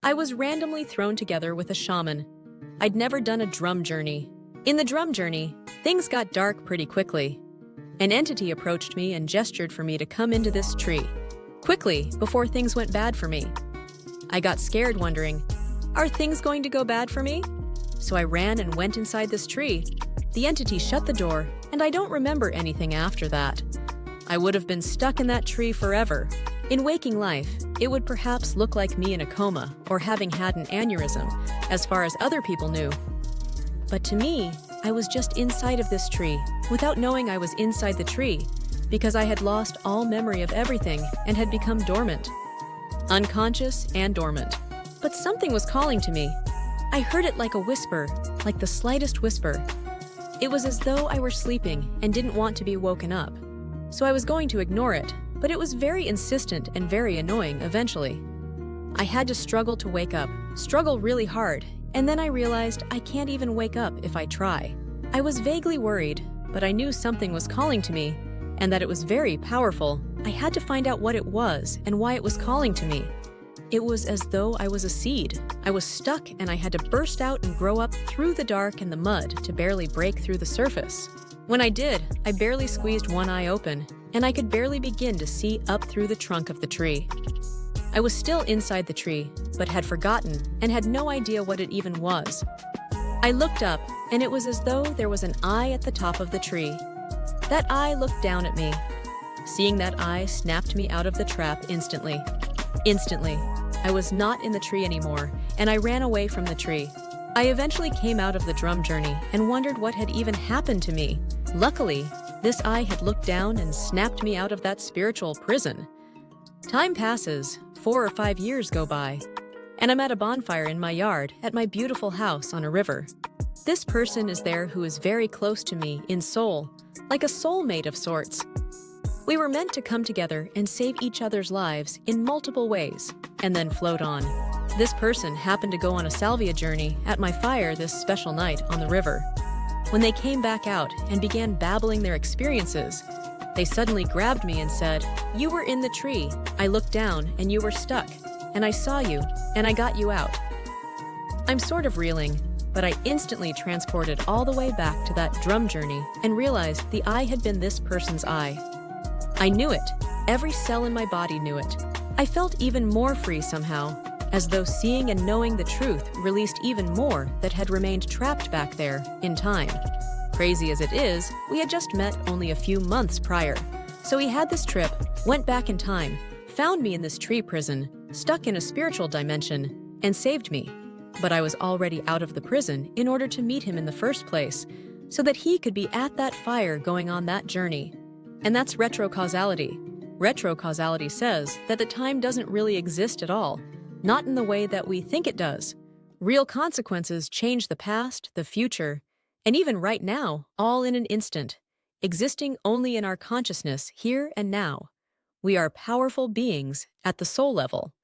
I was randomly thrown together with a shaman. I'd never done a drum journey. In the drum journey, things got dark pretty quickly. An entity approached me and gestured for me to come into this tree. Quickly, before things went bad for me. I got scared, wondering, are things going to go bad for me? So I ran and went inside this tree. The entity shut the door, and I don't remember anything after that. I would have been stuck in that tree forever. In waking life, it would perhaps look like me in a coma or having had an aneurysm, as far as other people knew. But to me, I was just inside of this tree, without knowing I was inside the tree, because I had lost all memory of everything and had become dormant. Unconscious and dormant. But something was calling to me. I heard it like a whisper, like the slightest whisper. It was as though I were sleeping and didn't want to be woken up. So I was going to ignore it, but it was very insistent and very annoying eventually. I had to struggle to wake up, struggle really hard, and then I realized I can't even wake up if I try. I was vaguely worried, but I knew something was calling to me, and that it was very powerful. I had to find out what it was and why it was calling to me. It was as though I was a seed. I was stuck and I had to burst out and grow up through the dark and the mud to barely break through the surface. When I did, I barely squeezed one eye open, and I could barely begin to see up through the trunk of the tree. I was still inside the tree, but had forgotten and had no idea what it even was. I looked up, and it was as though there was an eye at the top of the tree. That eye looked down at me. Seeing that eye snapped me out of the trap instantly. Instantly, I was not in the tree anymore, and I ran away from the tree. I eventually came out of the drum journey and wondered what had even happened to me. Luckily, this eye had looked down and snapped me out of that spiritual prison. Time passes, 4 or 5 years go by, and I'm at a bonfire in my yard at my beautiful house on a river. This person is there who is very close to me in soul, like a soulmate of sorts. We were meant to come together and save each other's lives in multiple ways, and then float on. This person happened to go on a salvia journey at my fire this special night on the river. When they came back out and began babbling their experiences, they suddenly grabbed me and said, "You were in the tree. I looked down and you were stuck, and I saw you, and I got you out." I'm sort of reeling, but I instantly transported all the way back to that drum journey and realized the eye had been this person's eye. I knew it. Every cell in my body knew it. I felt even more free somehow, as though seeing and knowing the truth released even more that had remained trapped back there in time. Crazy as it is, we had just met only a few months prior. So he had this trip, went back in time, found me in this tree prison, stuck in a spiritual dimension, and saved me. But I was already out of the prison in order to meet him in the first place, so that he could be at that fire going on that journey. And that's retrocausality. Retrocausality says that the time doesn't really exist at all, not in the way that we think it does. Real consequences change the past, the future, and even right now, all in an instant, existing only in our consciousness here and now. We are powerful beings at the soul level.